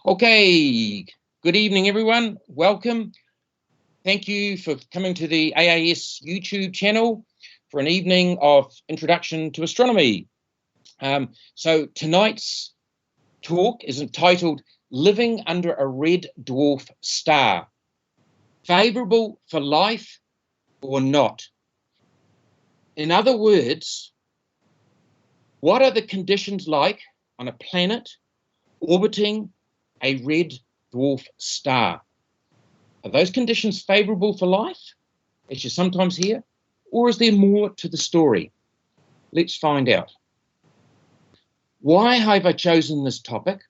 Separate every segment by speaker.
Speaker 1: Okay, good evening, everyone. Welcome. Thank you for coming to the AAS YouTube channel for an evening of introduction to astronomy. So tonight's talk is entitled Living Under a Red Dwarf Star, Favourable for Life or Not? In other words, what are the conditions like on a planet orbiting a red dwarf star? Are those conditions favourable for life, as you sometimes hear, or is there more to the story? Let's find out. Why have I chosen this topic?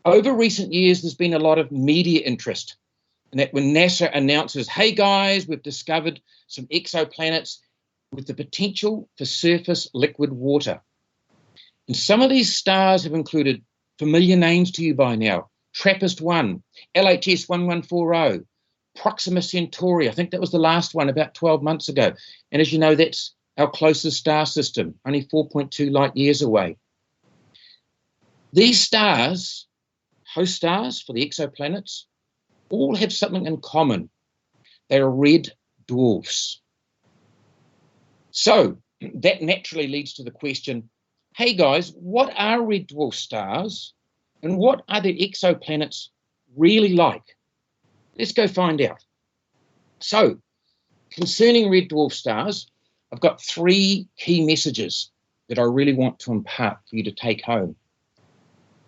Speaker 1: Over recent years, there's been a lot of media interest in that when NASA announces, hey guys, we've discovered some exoplanets with the potential for surface liquid water. And some of these stars have included familiar names to you by now: TRAPPIST-1, LHS 1140, Proxima Centauri. I think that was the last one about 12 months ago. And as you know, that's our closest star system, only 4.2 light years away. These stars, host stars for the exoplanets, all have something in common. They are red dwarfs. So that naturally leads to the question, hey guys, what are red dwarf stars and what are the exoplanets really like? Let's go find out. So, concerning red dwarf stars, I've got three key messages that I really want to impart for you to take home.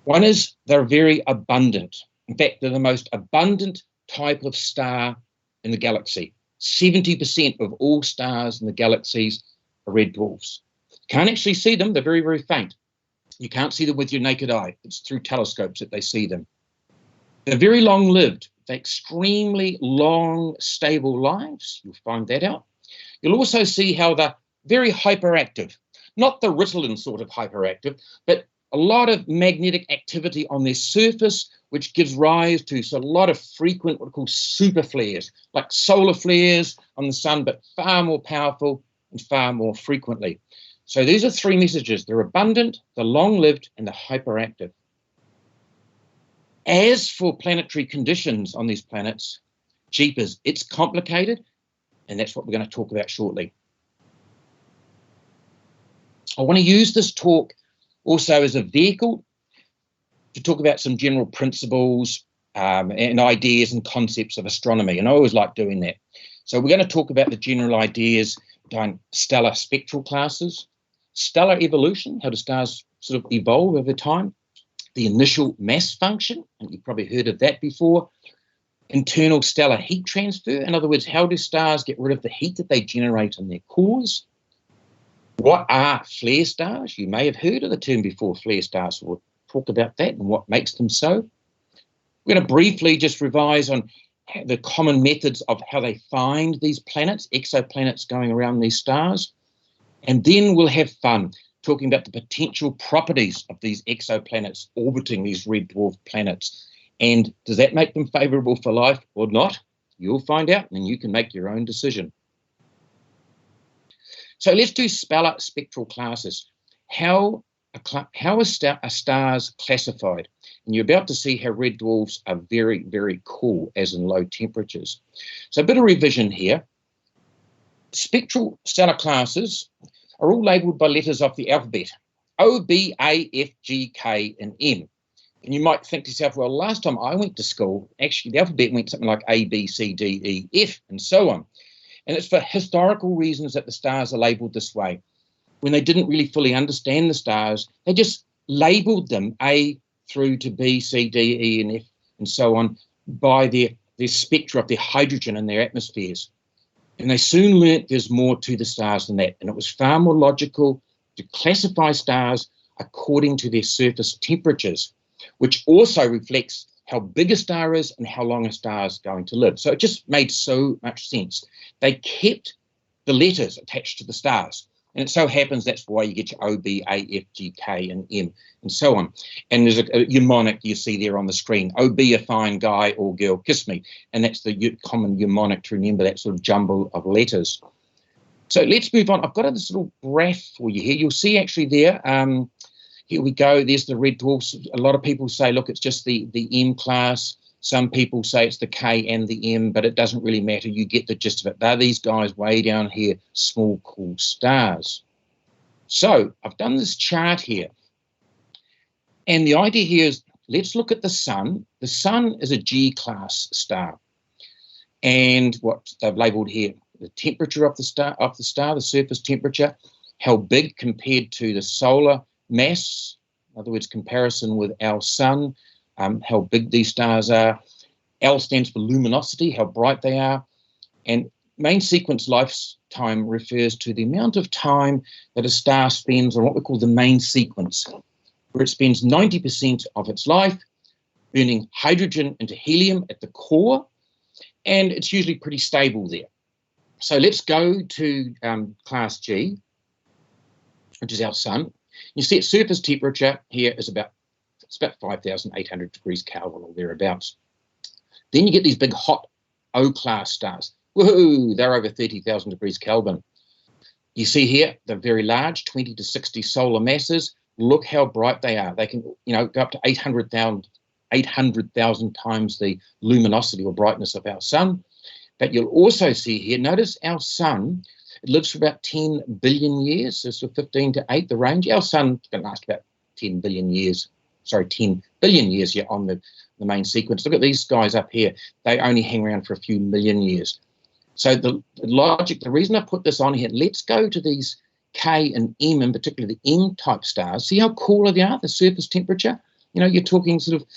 Speaker 1: One is they're very abundant. In fact, they're the most abundant type of star in the galaxy. 70% of all stars in the galaxies are red dwarfs. Can't actually see them. They're very, very faint. You can't see them with your naked eye. It's through telescopes that they see them. They're very long-lived. They're extremely long, stable lives. You'll find that out. You'll also see how they're very hyperactive. Not the Ritalin sort of hyperactive, but a lot of magnetic activity on their surface, which gives rise to a lot of frequent what are called super flares, like solar flares on the sun, but far more powerful and far more frequently. So these are three messages. They're abundant, they're long-lived, and they're hyperactive. As for planetary conditions on these planets, jeepers, it's complicated, and that's what we're going to talk about shortly. I want to use this talk also as a vehicle to talk about some general principles and ideas and concepts of astronomy, and I always like doing that. So we're going to talk about the general ideas behind stellar spectral classes, stellar evolution, how do stars sort of evolve over time, the initial mass function, and you've probably heard of that before, internal stellar heat transfer, in other words, how do stars get rid of the heat that they generate in their cores? What are flare stars? You may have heard of the term before, flare stars. We'll talk about that and what makes them so. We're going to briefly just revise on the common methods of how they find these planets, exoplanets going around these stars. And then we'll have fun talking about the potential properties of these exoplanets orbiting these red dwarf planets. And does that make them favourable for life or not? You'll find out, and you can make your own decision. So let's do stellar spectral classes. How are stars classified? And you're about to see how red dwarfs are very, very cool, as in low temperatures. So a bit of revision here. Spectral stellar classes are all labelled by letters of the alphabet: O, B, A, F, G, K, and M. And you might think to yourself, well, last time I went to school, actually the alphabet went something like A, B, C, D, E, F, and so on. And it's for historical reasons that the stars are labelled this way. When they didn't really fully understand the stars, they just labelled them A through to B, C, D, E, and F, and so on by their spectra of their hydrogen in their atmospheres. And they soon learnt there's more to the stars than that. And it was far more logical to classify stars according to their surface temperatures, which also reflects how big a star is and how long a star is going to live. So it just made so much sense. They kept the letters attached to the stars. And it so happens that's why you get your O, B, A, F, G, K, and M, and so on. And there's a mnemonic you see there on the screen. Oh, be a fine guy or girl, kiss me. And that's the common mnemonic to remember that sort of jumble of letters. So let's move on. I've got this little graph for you here. You'll see actually there, Here we go. There's the red dwarfs. A lot of people say, look, it's just the M class. Some people say it's the K and the M, but it doesn't really matter. You get the gist of it. They're these guys way down here, small, cool stars. So I've done this chart here. And the idea here is, let's look at the sun. The sun is a G-class star. And what they've labelled here, the temperature of the star, the surface temperature, how big compared to the solar mass, in other words, comparison with our sun, how big these stars are. L stands for luminosity, how bright they are. And main sequence lifetime refers to the amount of time that a star spends on what we call the main sequence, where it spends 90% of its life burning hydrogen into helium at the core, and it's usually pretty stable there. So let's go to class G, which is our sun. You see its surface temperature here is about 5,800 degrees Kelvin or thereabouts. Then you get these big hot O-class stars. Woohoo, they're over 30,000 degrees Kelvin. You see here, they're very large, 20 to 60 solar masses. Look how bright they are. They can, go up to 800,000 times the luminosity or brightness of our sun. But you'll also see here, notice our sun, it lives for about 10 billion years, so sort of 15 to 8, the range. Our sun can last about 10 billion years here on the main sequence. Look at these guys up here. They only hang around for a few million years. So the logic, the reason I put this on here, let's go to these K and M, in particular the M-type stars. See how cool they are, the surface temperature? You're talking sort of,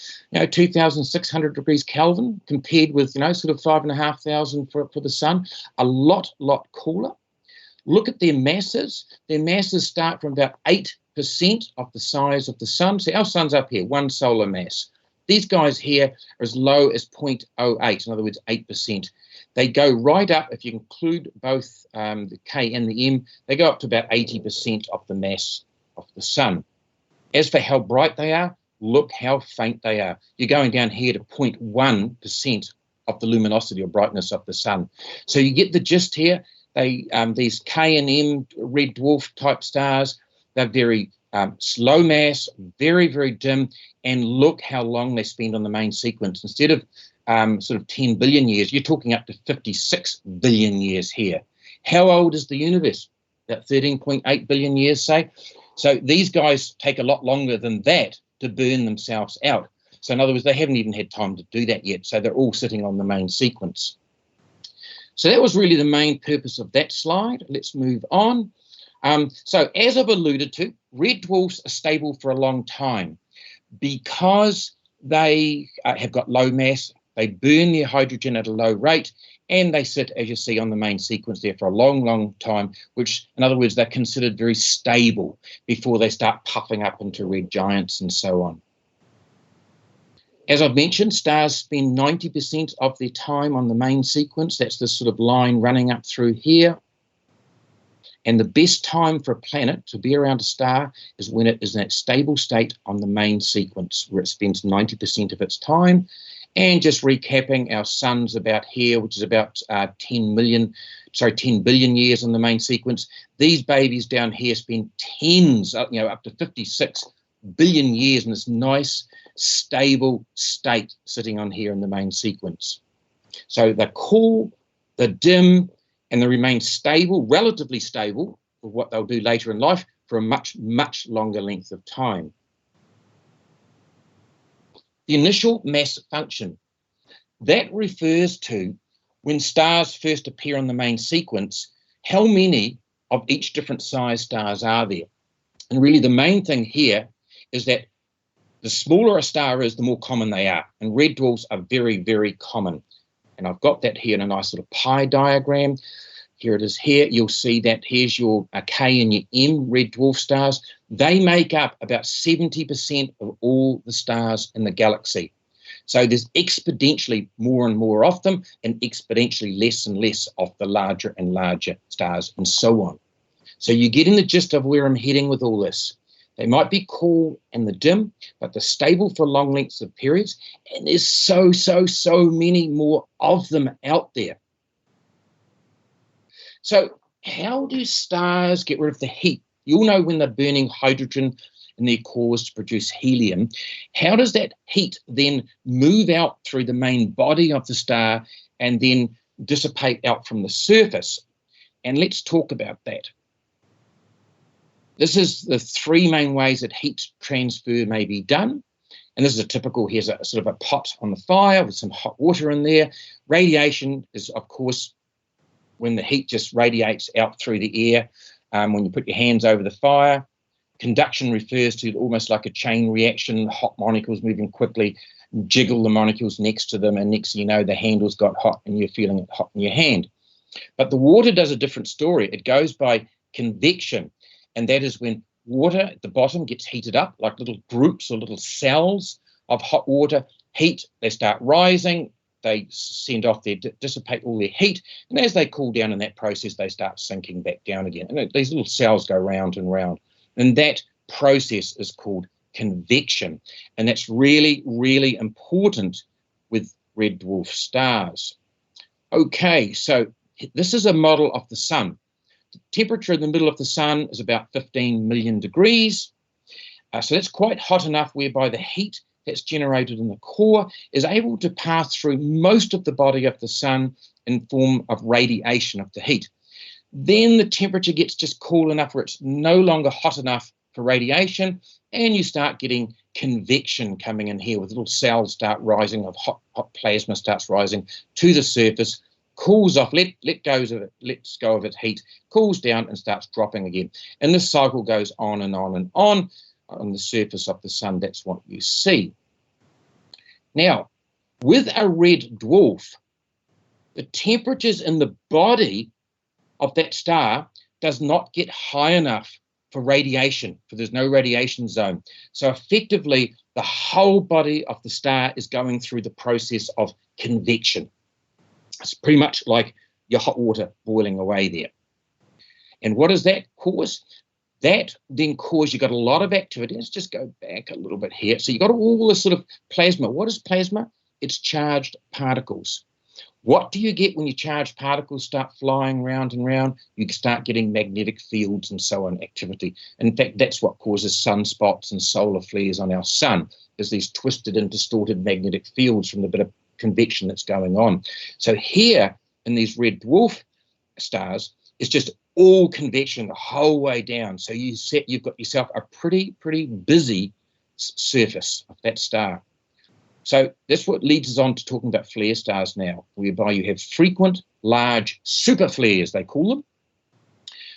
Speaker 1: 2,600 degrees Kelvin compared with, sort of 5,500 for the sun. A lot cooler. Look at their masses. Their masses start from about 8% of the size of the sun. So our sun's up here, 1 solar mass. These guys here are as low as 0.08, in other words, 8%. They go right up, if you include both the K and the M, they go up to about 80% of the mass of the sun. As for how bright they are, look how faint they are. You're going down here to 0.1% of the luminosity or brightness of the sun. So you get the gist here. These K and M red dwarf type stars, they're very slow mass, very, very dim, and look how long they spend on the main sequence. Instead of sort of 10 billion years, you're talking up to 56 billion years here. How old is the universe? About 13.8 billion years, say. So these guys take a lot longer than that to burn themselves out. So in other words, they haven't even had time to do that yet. So they're all sitting on the main sequence. So that was really the main purpose of that slide. Let's move on. So as I've alluded to, red dwarfs are stable for a long time because they have got low mass, they burn their hydrogen at a low rate, and they sit, as you see, on the main sequence there for a long, long time, which, in other words, they're considered very stable before they start puffing up into red giants and so on. As I've mentioned, stars spend 90% of their time on the main sequence. That's this sort of line running up through here. And the best time for a planet to be around a star is when it is in that stable state on the main sequence, where it spends 90% of its time. And just recapping, our sun's about here, which is about 10 billion years on the main sequence. These babies down here spend tens, up to 56 billion years in this nice, stable state sitting on here in the main sequence. So they're cool, they're dim, and they remain stable, relatively stable, for what they'll do later in life for a much, much longer length of time. The initial mass function, that refers to when stars first appear on the main sequence, how many of each different size stars are there? And really the main thing here is that the smaller a star is, the more common they are. And red dwarfs are very, very common. And I've got that here in a nice little pie diagram. Here it is here. You'll see that here's your K and your M red dwarf stars. They make up about 70% of all the stars in the galaxy. So there's exponentially more and more of them and exponentially less and less of the larger and larger stars and so on. So you're getting the gist of where I'm heading with all this. They might be cool in the dim, but they're stable for long lengths of periods. And there's so many more of them out there. So how do stars get rid of the heat? You'll know when they're burning hydrogen in their cores to produce helium. How does that heat then move out through the main body of the star and then dissipate out from the surface? And let's talk about that. This is the three main ways that heat transfer may be done. And this is a typical, here's a sort of a pot on the fire with some hot water in there. Radiation is, of course, when the heat just radiates out through the air when you put your hands over the fire. Conduction refers to almost like a chain reaction, hot molecules moving quickly, jiggle the molecules next to them, and next thing you know, the handle's got hot and you're feeling it hot in your hand. But the water does a different story. It goes by convection, and that is when water at the bottom gets heated up, like little groups or little cells of hot water. Heat, they start rising, they send off their, dissipate all their heat, and as they cool down in that process, they start sinking back down again. And these little cells go round and round. And that process is called convection. And that's really, really important with red dwarf stars. Okay, so this is a model of the sun. The temperature in the middle of the sun is about 15 million degrees. So that's quite hot enough whereby the heat that's generated in the core is able to pass through most of the body of the sun in form of radiation of the heat. Then the temperature gets just cool enough where it's no longer hot enough for radiation, and you start getting convection coming in here with little cells start rising, of hot plasma starts rising to the surface, cools off, lets go of its heat, cools down and starts dropping again. And this cycle goes on and on and on the surface of the sun. That's what you see. Now, with a red dwarf, the temperatures in the body of that star does not get high enough for radiation, for there's no radiation zone. So effectively, the whole body of the star is going through the process of convection. It's pretty much like your hot water boiling away there. And what does that cause? That then causes, you've got a lot of activity. Let's just go back a little bit here. So you've got all this sort of plasma. What is plasma? It's charged particles. What do you get when your charged particles start flying round and round? You start getting magnetic fields and so on activity. In fact, that's what causes sunspots and solar flares on our sun, is these twisted and distorted magnetic fields from the bit of convection that's going on. So here in these red dwarf stars, it's just all convection the whole way down. So you've got yourself a pretty busy surface of that star. So that's what leads us on to talking about flare stars now, whereby you have frequent, large super flares, they call them.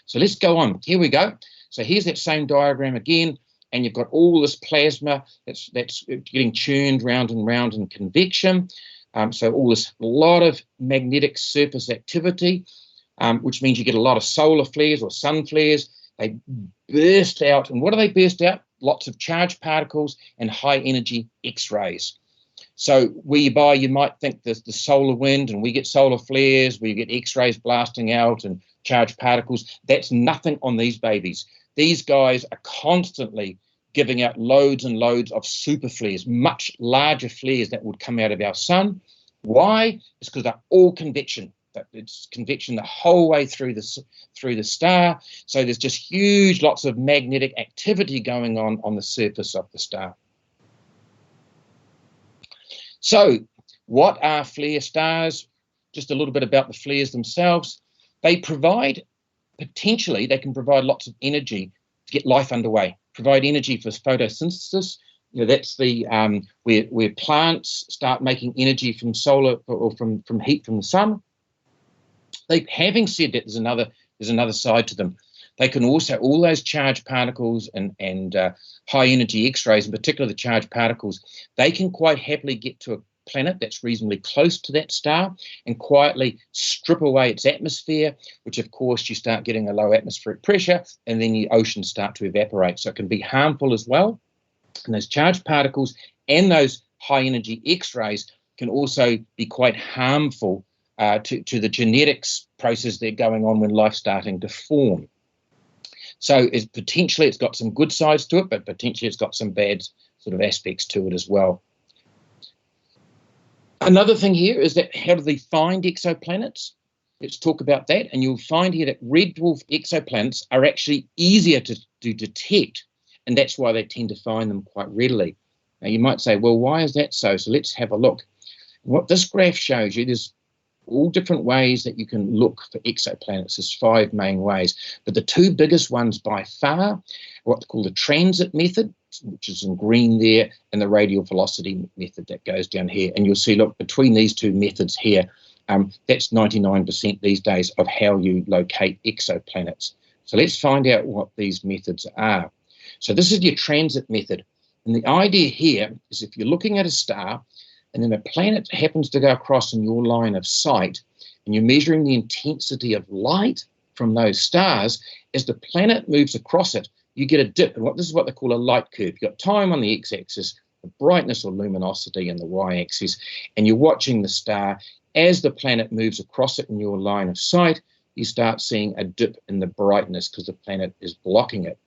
Speaker 1: So let's go on. Here we go. So here's that same diagram again, and you've got all this plasma that's getting churned round and round in convection. So all this lot of magnetic surface activity, which means you get a lot of solar flares or sun flares. They burst out. And what do they burst out? Lots of charged particles and high energy X-rays. So whereby you might think there's the solar wind and we get solar flares, we get X-rays blasting out and charged particles. That's nothing on these babies. These guys are constantly giving out loads and loads of super flares, much larger flares that would come out of our sun. Why? It's because they're all convection. It's convection the whole way through the star. So there's just huge lots of magnetic activity going on the surface of the star. So what are flare stars? Just a little bit about the flares themselves. They provide, potentially, they can provide lots of energy to get life underway, provide energy for photosynthesis. You know, that's the where plants start making energy from solar or from heat from the sun. Having said that, there's another side to them. They can also, all those charged particles and high energy X-rays, in particular the charged particles, they can quite happily get to a planet that's reasonably close to that star and quietly strip away its atmosphere, which of course you start getting a low atmospheric pressure, and then the oceans start to evaporate. So it can be harmful as well. And those charged particles and those high energy X-rays can also be quite harmful to the genetics process that's going on when life's starting to form. So potentially it's got some good sides to it, but potentially it's got some bad sort of aspects to it as well. Another thing here is that how do they find exoplanets? Let's talk about that. And you'll find here that red dwarf exoplanets are actually easier to detect and that's why they tend to find them quite readily. Now, you might say, well, why is that so? So let's have a look. What this graph shows you, there's all different ways that you can look for exoplanets. There's 5 main ways, but the 2 biggest ones by far are what's called the transit method, which is in green there, and the radial velocity method that goes down here. And you'll see, look, between these 2 methods here, that's 99% these days of how you locate exoplanets. So let's find out what these methods are. So this is your transit method. And the idea here is if you're looking at a star, and then a planet happens to go across in your line of sight, and you're measuring the intensity of light from those stars, as the planet moves across it, you get a dip. And this is what they call a light curve. You've got time on the x-axis, the brightness or luminosity on the y-axis, and you're watching the star. As the planet moves across it in your line of sight, you start seeing a dip in the brightness because the planet is blocking it.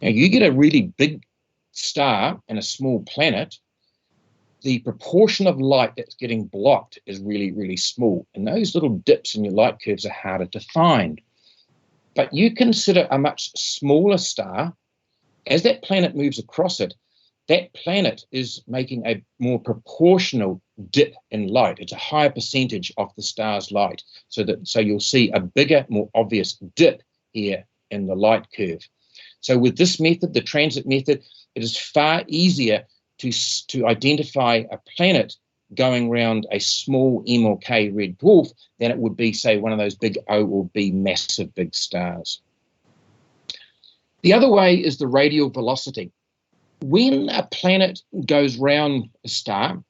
Speaker 1: Now, you get a really big star and a small planet, the proportion of light that's getting blocked is really, really small. And those little dips in your light curves are harder to find. But you consider a much smaller star, as that planet moves across it, that planet is making a more proportional dip in light. It's a higher percentage of the star's light. So you'll see a bigger, more obvious dip here in the light curve. So with this method, the transit method, it is far easier to identify a planet going around a small M or K red dwarf than it would be, say, one of those big O or B massive big stars. The other way is the radial velocity. When a planet goes round a star,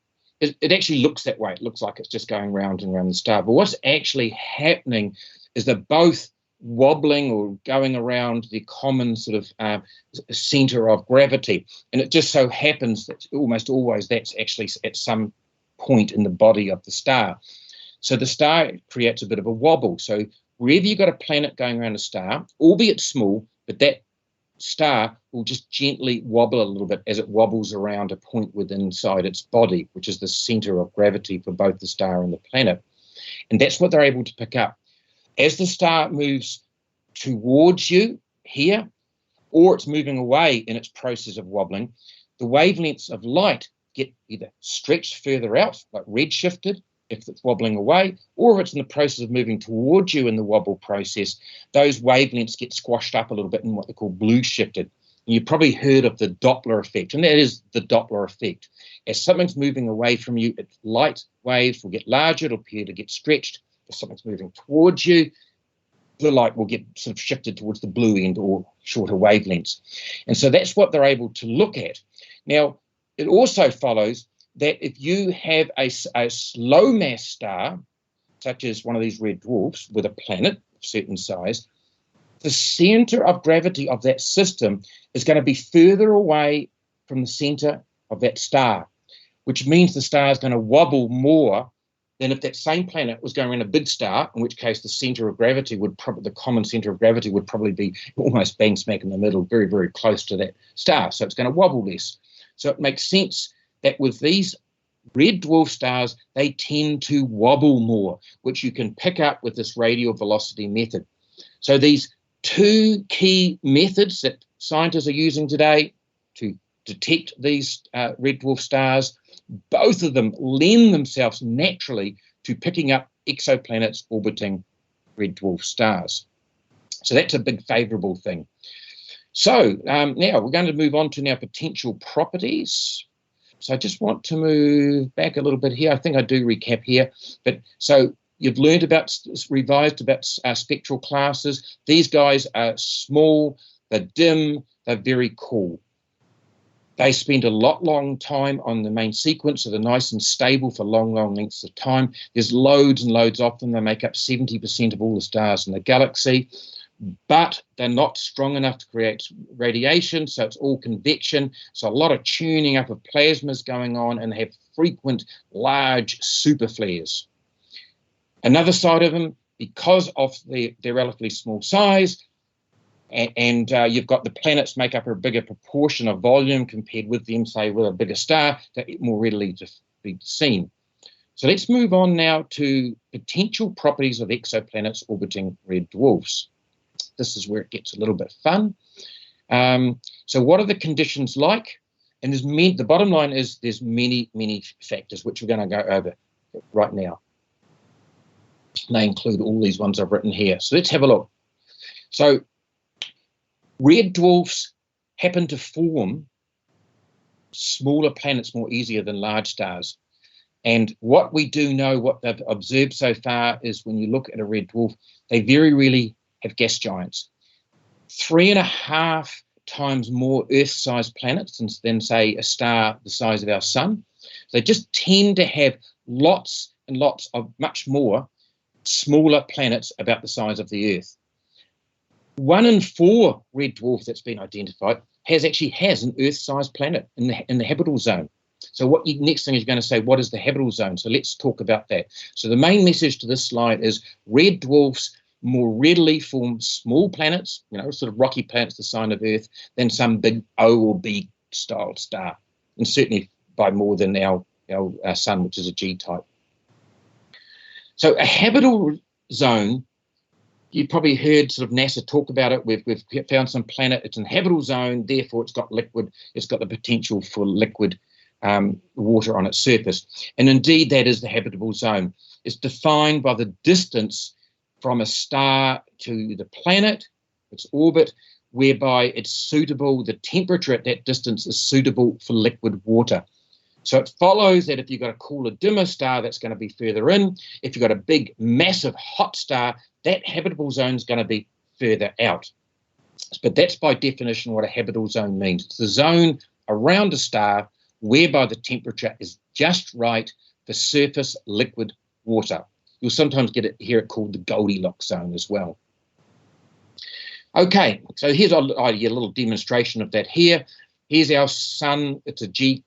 Speaker 1: it actually looks that way. It looks like it's just going round and round the star. But what's actually happening is they're both wobbling or going around the common sort of center of gravity. And it just so happens that almost always that's actually at some point in the body of the star. So the star creates a bit of a wobble. So wherever you've got a planet going around a star, albeit small, but that star will just gently wobble a little bit as it wobbles around a point within inside its body, which is the center of gravity for both the star and the planet. And that's what they're able to pick up. As the star moves towards you here, or it's moving away in its process of wobbling, the wavelengths of light get either stretched further out, like redshifted, if it's wobbling away, or if it's in the process of moving towards you in the wobble process, those wavelengths get squashed up a little bit in what they call blue shifted. And you've probably heard of the Doppler effect, and that is the Doppler effect. As something's moving away from you, its light waves will get larger, it'll appear to get stretched. If something's moving towards you, the light will get sort of shifted towards the blue end or shorter wavelengths. And so that's what they're able to look at. Now, it also follows that if you have a slow mass star, such as one of these red dwarfs with a planet of certain size, the center of gravity of that system is going to be further away from the center of that star, which means the star is going to wobble more than if that same planet was going around a big star, in which case the center of gravity would probably, the common center of gravity would probably be almost bang smack in the middle, very, very close to that star. So it's going to wobble less. So it makes sense that with these red dwarf stars, they tend to wobble more, which you can pick up with this radial velocity method. So these 2 key methods that scientists are using today to detect these red dwarf stars, both of them lend themselves naturally to picking up exoplanets orbiting red dwarf stars. So that's a big favourable thing. So now we're going to move on to now potential properties. So I just want to move back a little bit here. I think I do recap here. But so you've learned about, revised about spectral classes. These guys are small, they're dim, they're very cool. They spend a long time on the main sequence, so they're nice and stable for long lengths of time. There's loads and loads of them. They make up 70% of all the stars in the galaxy, but they're not strong enough to create radiation, so it's all convection. So a lot of tuning up of plasmas going on, and they have frequent large super flares. Another side of them, because of their relatively small size, and you've got the planets make up a bigger proportion of volume compared with them, say, with a bigger star, they're more readily to be seen. So let's move on now to potential properties of exoplanets orbiting red dwarfs. This is where it gets a little bit fun. So what are the conditions like? And the bottom line is there's many, many factors, which we're going to go over right now. And they include all these ones I've written here. So let's have a look. So red dwarfs happen to form smaller planets more easier than large stars. And what we do know, what they've observed so far, is when you look at a red dwarf, they very rarely have gas giants. 3.5 times more Earth-sized planets than, say, a star the size of our sun. They just tend to have lots and lots of much more smaller planets about the size of the Earth. 1 in 4 red dwarfs that's been identified has an Earth-sized planet in the habitable zone. So next thing is going to say, what is the habitable zone? So let's talk about that. So the main message to this slide is red dwarfs more readily form small planets, sort of rocky planets the size of Earth, than some big O or B style star, and certainly by more than our sun, which is a G type. So a habitable zone, you've probably heard sort of NASA talk about it. We've found some planet, it's in habitable zone, therefore it's got the potential for liquid water on its surface. And indeed, that is the habitable zone. It's defined by the distance from a star to the planet, its orbit, whereby it's suitable, the temperature at that distance is suitable for liquid water. So it follows that if you've got a cooler, dimmer star, that's going to be further in. If you've got a big, massive, hot star, that habitable zone is going to be further out. But that's by definition what a habitable zone means. It's the zone around a star whereby the temperature is just right for surface liquid water. You'll sometimes hear it called the Goldilocks Zone as well. Okay, so here's a little demonstration of that here. Here's our sun. It's a G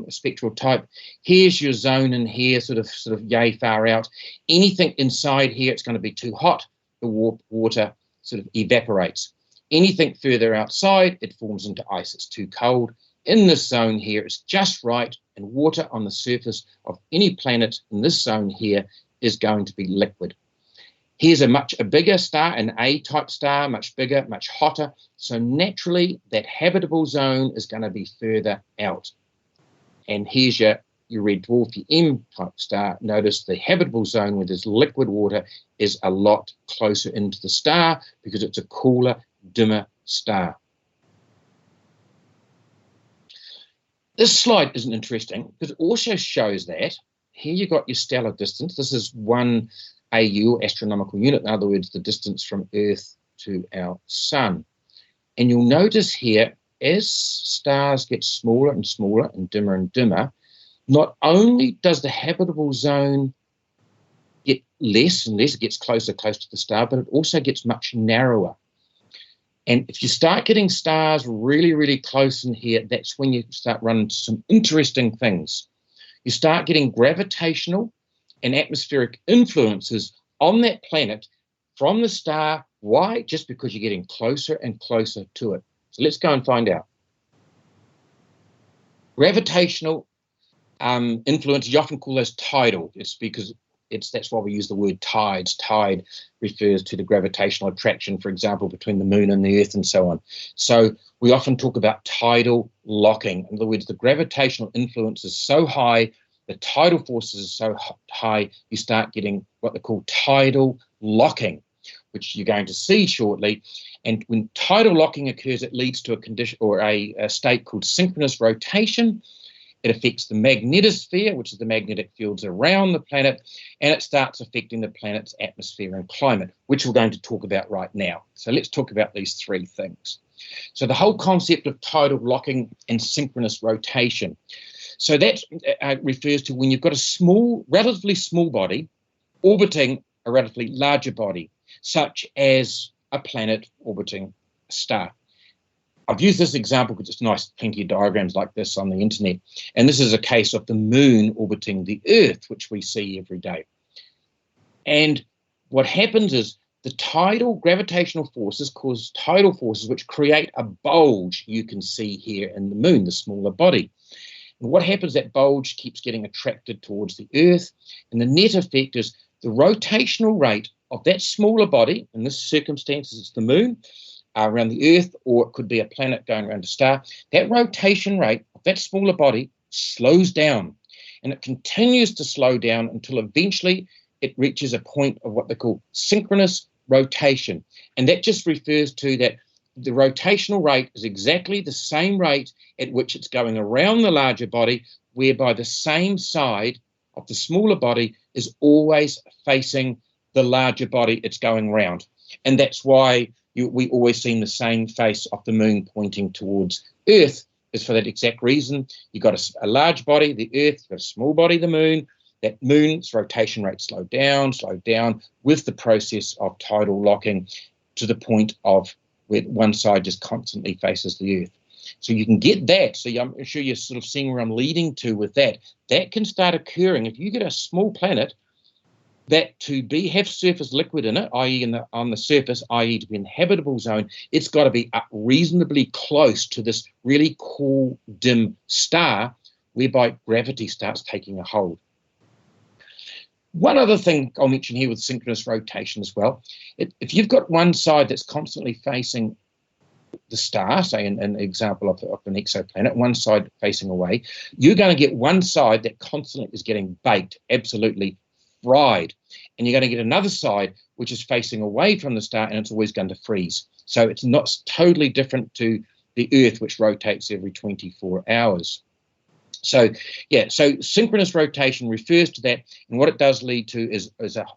Speaker 1: spectral type. Here's your zone in here, sort of yay far out. Anything inside here, it's going to be too hot. The water sort of evaporates. Anything further outside, it forms into ice. It's too cold. In this zone here, it's just right, and water on the surface of any planet in this zone here is going to be liquid. Here's a bigger star, an A-type star, much bigger, much hotter. So naturally, that habitable zone is going to be further out. And here's your red dwarf, your M-type star. Notice the habitable zone where there's liquid water is a lot closer into the star because it's a cooler, dimmer star. This slide isn't interesting because it also shows that here you've got your stellar distance. This is 1 AU, astronomical unit. In other words, the distance from Earth to our sun. And you'll notice here, as stars get smaller and smaller and dimmer, not only does the habitable zone get less and less, it gets closer to the star, but it also gets much narrower. And if you start getting stars really, really close in here, that's when you start running into some interesting things. You start getting gravitational and atmospheric influences on that planet from the star. Why? Just because you're getting closer and closer to it. So let's go and find out. Gravitational influence, you often call those tidal. It's because that's why we use the word tides. Tide refers to the gravitational attraction, for example, between the moon and the Earth and so on. So we often talk about tidal locking. In other words, the gravitational influence is so high, the tidal forces are so high, you start getting what they call tidal locking, which you're going to see shortly. And when tidal locking occurs, it leads to a condition or a state called synchronous rotation. It affects the magnetosphere, which is the magnetic fields around the planet, and it starts affecting the planet's atmosphere and climate, which we're going to talk about right now. So let's talk about these 3 things. So the whole concept of tidal locking and synchronous rotation. So that refers to when you've got a relatively small body orbiting a relatively larger body, such as a planet orbiting a star. I've used this example because it's nice, plenty of diagrams like this on the internet. And this is a case of the moon orbiting the Earth, which we see every day. And what happens is the tidal gravitational forces cause tidal forces which create a bulge you can see here in the moon, the smaller body. And what happens, that bulge keeps getting attracted towards the Earth. And the net effect is the rotational rate of that smaller body, in this circumstance it's the moon, around the Earth, or it could be a planet going around a star, that rotation rate of that smaller body slows down, and it continues to slow down until eventually it reaches a point of what they call synchronous rotation. And that just refers to that the rotational rate is exactly the same rate at which it's going around the larger body, whereby the same side of the smaller body is always facing the larger body it's going around. And that's why we always see the same face of the moon pointing towards Earth, is for that exact reason. You've got a large body, the Earth, you've got a small body, the moon. That moon's rotation rate slowed down with the process of tidal locking to the point of where one side just constantly faces the Earth. So you can get that. So I'm sure you're sort of seeing where I'm leading to with that. That can start occurring if you get a small planet that have surface liquid in it, i.e. on the surface, i.e. to be in the habitable zone, it's got to be up reasonably close to this really cool, dim star, whereby gravity starts taking a hold. One other thing I'll mention here with synchronous rotation as well, if you've got one side that's constantly facing the star, say an example of an exoplanet, one side facing away, you're going to get one side that constantly is getting baked, absolutely fried. And you're going to get another side which is facing away from the star, and it's always going to freeze. So it's not totally different to the Earth, which rotates every 24 hours. So, yeah, so synchronous rotation refers to that, and what it does lead to is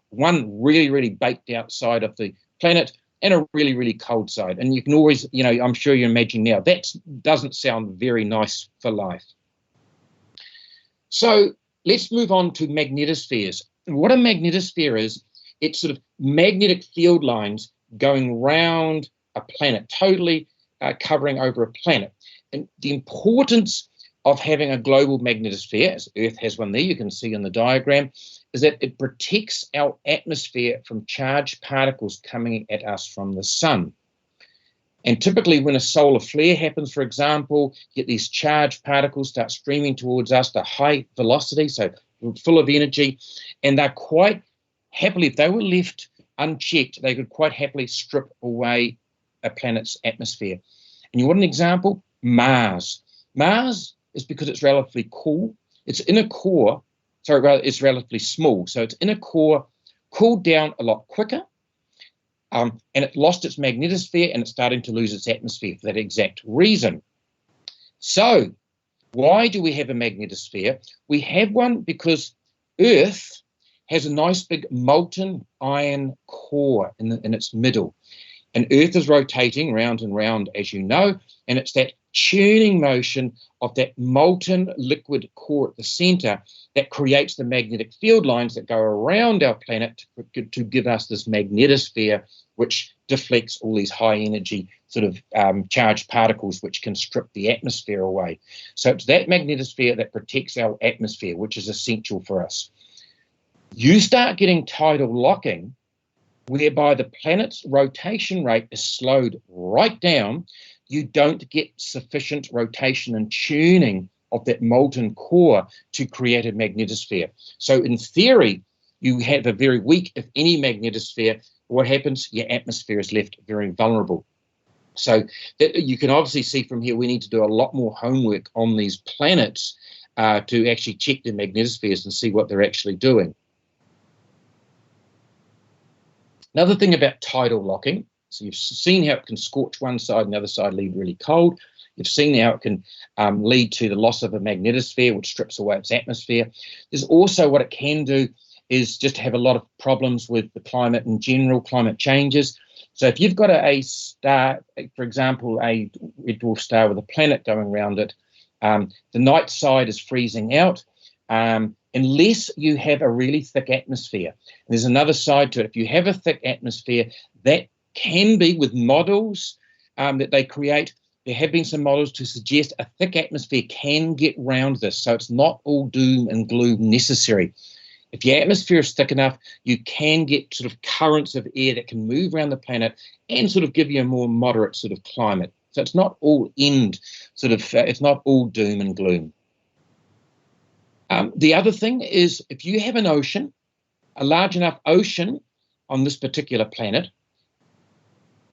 Speaker 1: one really, really baked out side of the planet and a really, really cold side. And you can always, I'm sure you're imagining now, that doesn't sound very nice for life. So let's move on to magnetospheres. What a magnetosphere is, it's sort of magnetic field lines going round a planet, totally covering over a planet. And the importance of having a global magnetosphere, as Earth has one there, you can see in the diagram, is that it protects our atmosphere from charged particles coming at us from the sun. And typically when a solar flare happens, for example, you get these charged particles start streaming towards us at high velocity, so full of energy, and they're quite happily, if they were left unchecked, they could quite happily strip away a planet's atmosphere. And you want an example? Mars. Mars is because it's relatively cool. Its inner core, it's relatively small. So its inner core cooled down a lot quicker, and it lost its magnetosphere, and it's starting to lose its atmosphere for that exact reason. So why do we have a magnetosphere? We have one because Earth has a nice big molten iron core in its middle. And Earth is rotating round and round, as you know, and it's that churning motion of that molten liquid core at the center that creates the magnetic field lines that go around our planet to give us this magnetosphere, which deflects all these high energy sort of charged particles which can strip the atmosphere away. So it's that magnetosphere that protects our atmosphere, which is essential for us. You start getting tidal locking, whereby the planet's rotation rate is slowed right down. You don't get sufficient rotation and tuning of that molten core to create a magnetosphere. So in theory, you have a very weak, if any, magnetosphere. What happens? Your atmosphere is left very vulnerable. So that you can obviously see from here, we need to do a lot more homework on these planets to actually check their magnetospheres and see what they're actually doing. Another thing about tidal locking, so you've seen how it can scorch one side and the other side leave really cold. You've seen how it can lead to the loss of a magnetosphere, which strips away its atmosphere. There's also what it can do is just have a lot of problems with the climate in general, climate changes. So if you've got a star, for example, a red dwarf star with a planet going around it, the night side is freezing out. Unless you have a really thick atmosphere. And there's another side to it. If you have a thick atmosphere, that can be with models that they create. There have been some models to suggest a thick atmosphere can get round this. So it's not all doom and gloom necessary. If your atmosphere is thick enough, you can get sort of currents of air that can move around the planet and sort of give you a more moderate sort of climate. So it's not all it's not all doom and gloom. The other thing is, if you have an ocean, a large enough ocean on this particular planet,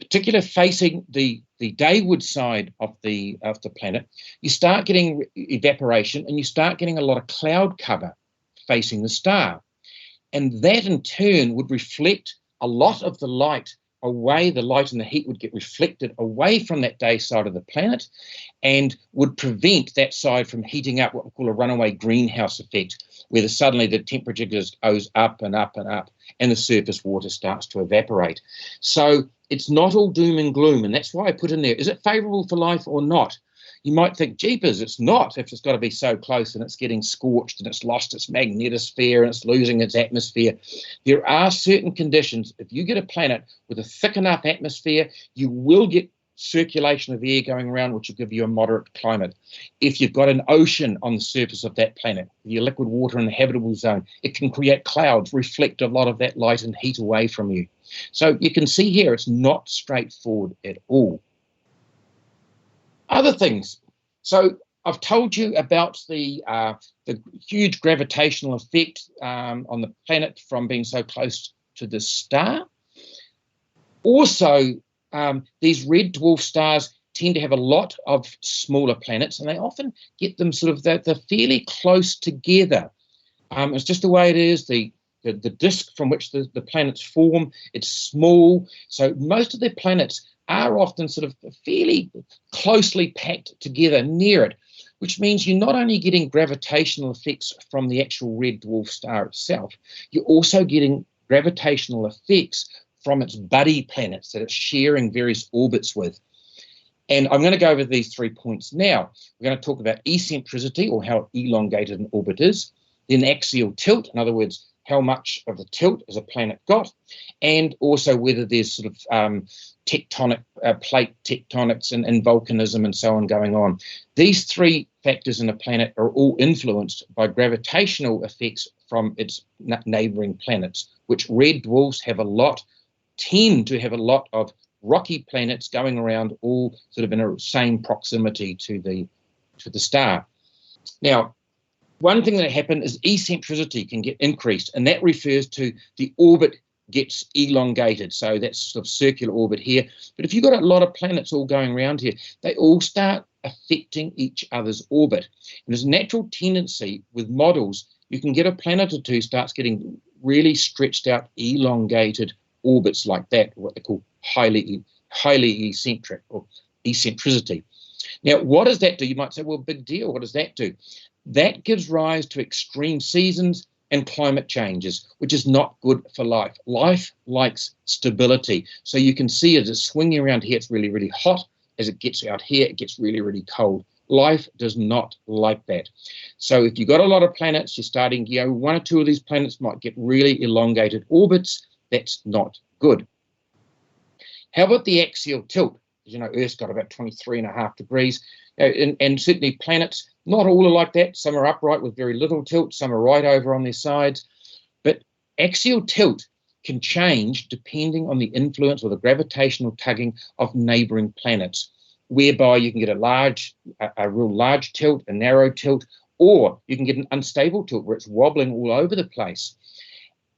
Speaker 1: particularly facing the dayward side of the planet, you start getting evaporation and you start getting a lot of cloud cover facing the star. And that in turn would reflect a lot of the light away, the light and the heat would get reflected away from that day side of the planet and would prevent that side from heating up, what we call a runaway greenhouse effect, where suddenly the temperature goes up and up and up and the surface water starts to evaporate. So it's not all doom and gloom, and that's why I put in there, is it favourable for life or not? You might think, jeepers, it's not, if it's got to be so close and it's getting scorched and it's lost its magnetosphere and it's losing its atmosphere. There are certain conditions. If you get a planet with a thick enough atmosphere, you will get circulation of air going around, which will give you a moderate climate. If you've got an ocean on the surface of that planet, your liquid water in the habitable zone, it can create clouds, reflect a lot of that light and heat away from you. So you can see here, it's not straightforward at all. Other things. So I've told you about the huge gravitational effect on the planet from being so close to the star. Also, these red dwarf stars tend to have a lot of smaller planets, and they often get them sort of, they're fairly close together. It's just the way it is. The disk from which the planets form, it's small. So most of their planets are often sort of fairly closely packed together near it, which means you're not only getting gravitational effects from the actual red dwarf star itself, you're also getting gravitational effects from its buddy planets that it's sharing various orbits with. And I'm going to go over these 3 points now. We're going to talk about eccentricity, or how elongated an orbit is, then axial tilt, in other words, how much of the tilt has a planet got, and also whether there's sort of tectonic plate tectonics and volcanism and so on going on. These 3 factors in a planet are all influenced by gravitational effects from its neighbouring planets, which red dwarfs tend to have a lot of rocky planets going around, all sort of in a same proximity to the star. Now, one thing that happens is eccentricity can get increased, and that refers to the orbit gets elongated. So that's sort of circular orbit here. But if you've got a lot of planets all going around here, they all start affecting each other's orbit. And there's a natural tendency with models, you can get a planet or two starts getting really stretched out, elongated orbits like that, what they call highly eccentric, or eccentricity. Now, what does that do? You might say, well, big deal. What does that do? That gives rise to extreme seasons and climate changes, which is not good for life. Life likes stability. So you can see as it's swinging around here, it's really, really hot. As it gets out here, it gets really, really cold. Life does not like that. So if you've got a lot of planets, you're starting, 1 or 2 of these planets might get really elongated orbits. That's not good. How about the axial tilt? As Earth's got about 23.5 degrees. And certainly planets, not all are like that. Some are upright with very little tilt. Some are right over on their sides. But axial tilt can change depending on the influence or the gravitational tugging of neighbouring planets, whereby you can get a real large tilt, a narrow tilt, or you can get an unstable tilt where it's wobbling all over the place.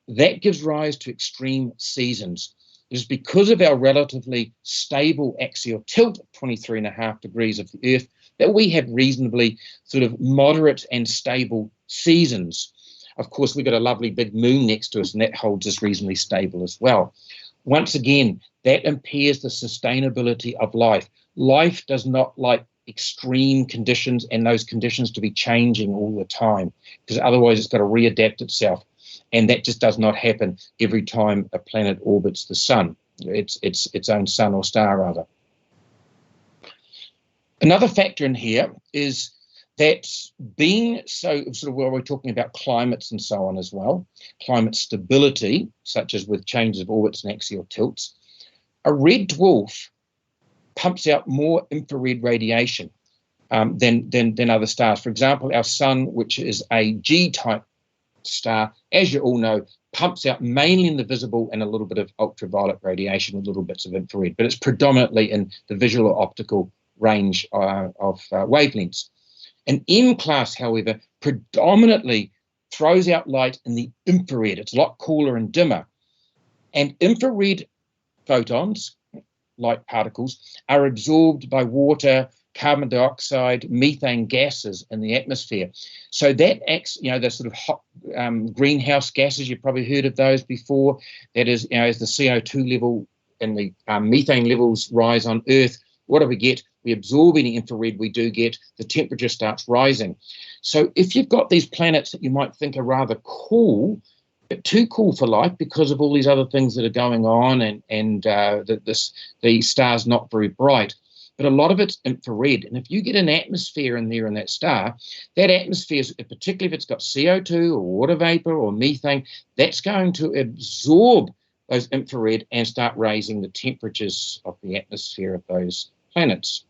Speaker 1: That gives rise to extreme seasons. It is because of our relatively stable axial tilt of 23.5 degrees of the Earth that we have reasonably sort of moderate and stable seasons. Of course, we've got a lovely big moon next to us, and that holds us reasonably stable as well. Once again, that impairs the sustainability of life. Life does not like extreme conditions and those conditions to be changing all the time, because otherwise it's got to readapt itself. And that just does not happen every time a planet orbits the sun, its own sun or star, rather. Another factor in here is that being so sort of, well, we're talking about climates and so on as well, climate stability, such as with changes of orbits and axial tilts, a red dwarf pumps out more infrared radiation than other stars. For example, our sun, which is a G-type star, as you all know, pumps out mainly in the visible and a little bit of ultraviolet radiation with little bits of infrared, but it's predominantly in the visual or optical range of wavelengths. An M-class, however, predominantly throws out light in the infrared. It's a lot cooler and dimmer. And infrared photons light particles are absorbed by water, carbon dioxide, methane gases in the atmosphere. So that acts, the sort of hot greenhouse gases, you've probably heard of those before. That is, as the CO2 level and the methane levels rise on Earth, what do we get? We absorb any infrared we do get, the temperature starts rising. So if you've got these planets that you might think are rather cool, but too cool for life because of all these other things that are going on, and the star's not very bright, but a lot of it's infrared. And if you get an atmosphere in there in that star, that atmosphere, particularly if it's got CO2 or water vapor or methane, that's going to absorb those infrared and start raising the temperatures of the atmosphere of those planets.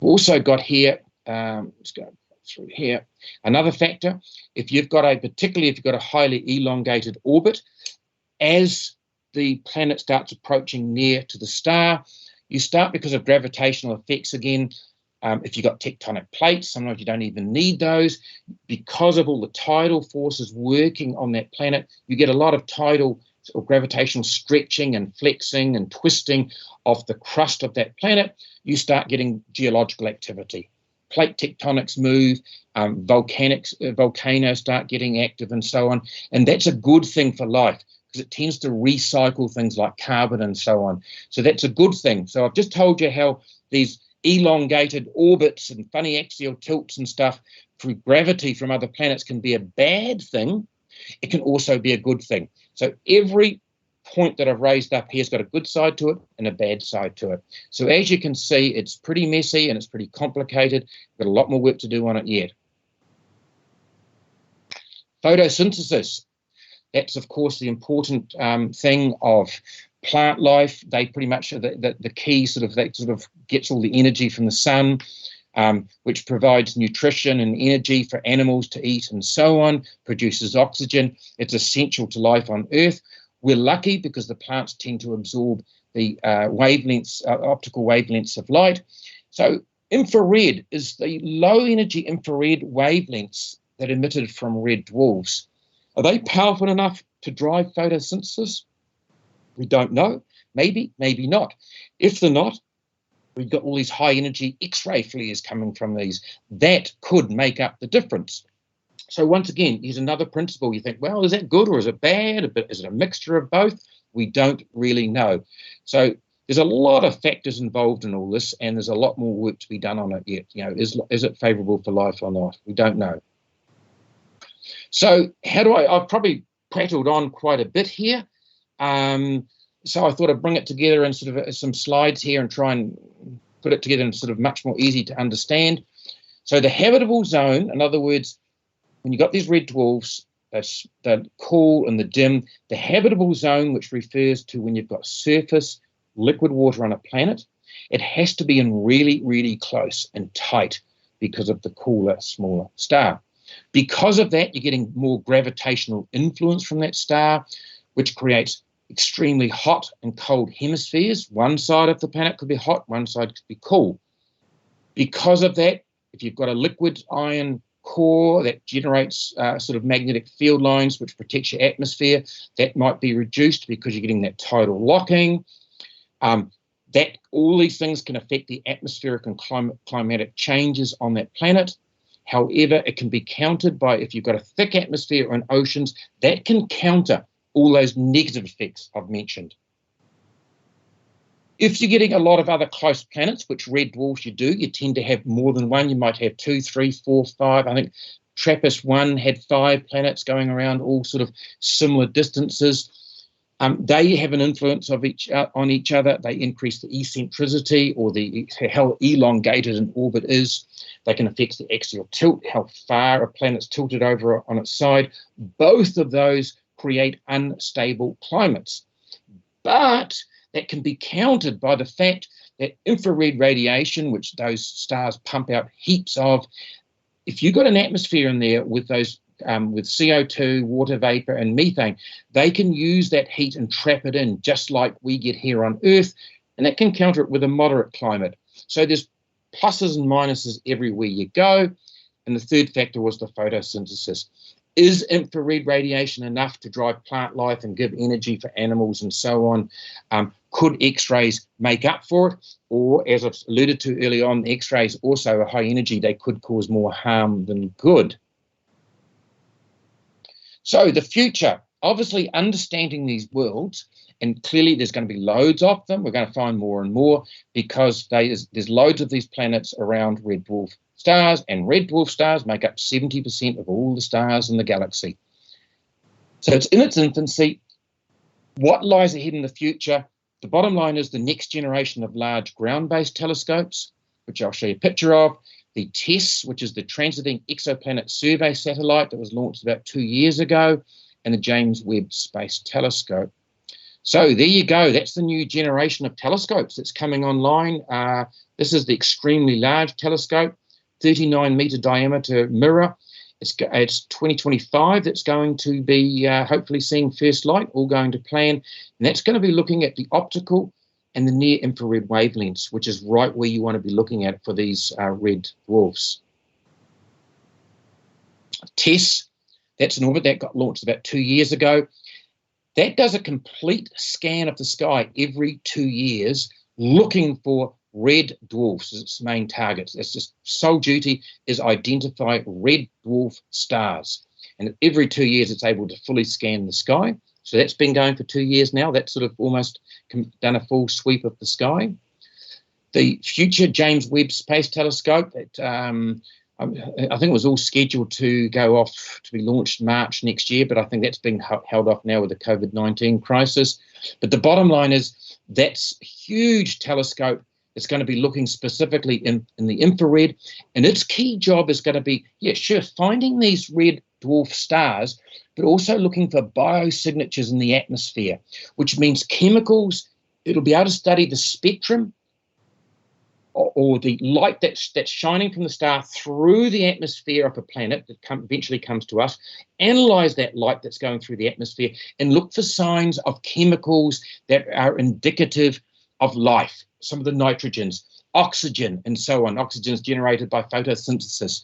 Speaker 1: We've also got here, let's go through here, another factor. Particularly if you've got a highly elongated orbit, as the planet starts approaching near to the star, you start, because of gravitational effects again, if you've got tectonic plates, sometimes you don't even need those. Because of all the tidal forces working on that planet, you get a lot of tidal or gravitational stretching and flexing and twisting of the crust of that planet. You start getting geological activity. Plate tectonics move, volcanoes start getting active and so on. And that's a good thing for life, because it tends to recycle things like carbon and so on. So that's a good thing. So I've just told you how these elongated orbits and funny axial tilts and stuff through gravity from other planets can be a bad thing. It can also be a good thing. So every point that I've raised up here has got a good side to it and a bad side to it. So as you can see, it's pretty messy and it's pretty complicated. We've got a lot more work to do on it yet. Photosynthesis. That's, of course, the important thing of plant life. They pretty much are the key that sort of gets all the energy from the sun, which provides nutrition and energy for animals to eat and so on, produces oxygen. It's essential to life on Earth. We're lucky because the plants tend to absorb the optical wavelengths of light. So infrared is the low energy infrared wavelengths that are emitted from red dwarfs. Are they powerful enough to drive photosynthesis? We don't know. Maybe, maybe not. If they're not, we've got all these high energy X-ray flares coming from these. That could make up the difference. So once again, here's another principle. You think, well, is that good or is it bad? Is it a mixture of both? We don't really know. So there's a lot of factors involved in all this, and there's a lot more work to be done on it yet. Is it favourable for life or not? We don't know. So I've probably prattled on quite a bit here. So I thought I'd bring it together in sort of some slides here and try and put it together in sort of much more easy to understand. So the habitable zone, in other words, when you've got these red dwarfs, they're cool and the dim, the habitable zone, which refers to when you've got surface liquid water on a planet, it has to be in really, really close and tight because of the cooler, smaller star. Because of that, you're getting more gravitational influence from that star, which creates extremely hot and cold hemispheres. One side of the planet could be hot, one side could be cool. Because of that, if you've got a liquid iron core that generates sort of magnetic field lines which protects your atmosphere, that might be reduced because you're getting that tidal locking. All these things can affect the atmospheric and climatic changes on that planet. However, it can be countered by, if you've got a thick atmosphere and oceans, that can counter all those negative effects I've mentioned. If you're getting a lot of other close planets, which red dwarfs you do, you tend to have more than one. You might have 2, 3, 4, 5. I think TRAPPIST-1 had 5 planets going around all sort of similar distances. They have an influence on each other. They increase the eccentricity, or how elongated an orbit is. They can affect the axial tilt, how far a planet's tilted over on its side. Both of those create unstable climates. But that can be countered by the fact that infrared radiation, which those stars pump out heaps of, if you've got an atmosphere in there with those with CO2, water vapor, and methane, they can use that heat and trap it in, just like we get here on Earth, and that can counter it with a moderate climate. So there's pluses and minuses everywhere you go. And the third factor was the photosynthesis. Is infrared radiation enough to drive plant life and give energy for animals and so on? Could X-rays make up for it? Or, as I've alluded to earlier on, X-rays also are high energy. They could cause more harm than good. So the future, obviously understanding these worlds, and clearly there's going to be loads of them. We're going to find more and more because there's loads of these planets around red dwarf stars, and red dwarf stars make up 70% of all the stars in the galaxy. So it's in its infancy. What lies ahead in the future? The bottom line is the next generation of large ground-based telescopes, which I'll show you a picture of. The TESS, which is the Transiting Exoplanet Survey Satellite that was launched about 2 years ago, and the James Webb Space Telescope. So there you go. That's the new generation of telescopes that's coming online. This is the extremely large telescope, 39-meter diameter mirror. It's 2025 that's going to be hopefully seeing first light, all going to plan. And that's going to be looking at the optical and the near-infrared wavelengths, which is right where you want to be looking at for these red dwarfs. TESS, that's an orbit that got launched about 2 years ago. That does a complete scan of the sky every 2 years, looking for red dwarfs as its main targets. Its just sole duty is identify red dwarf stars. And every 2 years, it's able to fully scan the sky. So that's been going for 2 years now. That's sort of almost done a full sweep of the sky. The future James Webb Space Telescope, I think it was all scheduled to go off to be launched March next year, but I think that's been held off now with the COVID-19 crisis. But the bottom line is that's a huge telescope. It's going to be looking specifically in the infrared, and its key job is going to be, finding these red dwarf stars, but also looking for biosignatures in the atmosphere, which means chemicals. It'll be able to study the spectrum or the light that's shining from the star through the atmosphere of a planet that eventually comes to us, analyze that light that's going through the atmosphere, and look for signs of chemicals that are indicative of life. Some of the nitrogens, oxygen, and so on. Oxygen is generated by photosynthesis,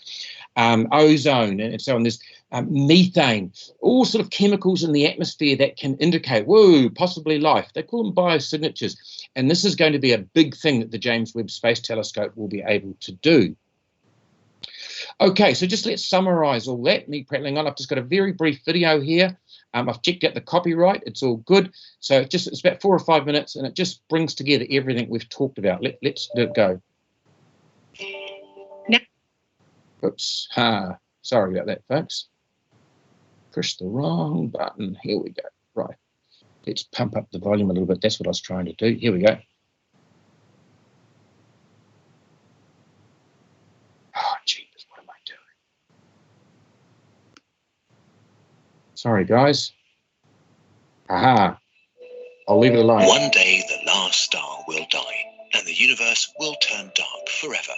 Speaker 1: ozone, and so on. There's methane, all sort of chemicals in the atmosphere that can indicate, whoa, possibly life. They call them biosignatures. And this is going to be a big thing that the James Webb Space Telescope will be able to do. Okay, so just let's summarize all that. Me prattling on. I've just got a very brief video here. I've checked out the copyright. It's all good. So it's about 4 or 5 minutes, and it just brings together everything we've talked about. Let's let it go. Oops. Sorry about that, folks. Pushed the wrong button. Here we go. Right. Let's pump up the volume a little bit. That's what I was trying to do. Here we go. Oh, jeez, what am I doing? Sorry, guys. Aha. I'll leave it alone.
Speaker 2: One day the last star will die, and the universe will turn dark forever.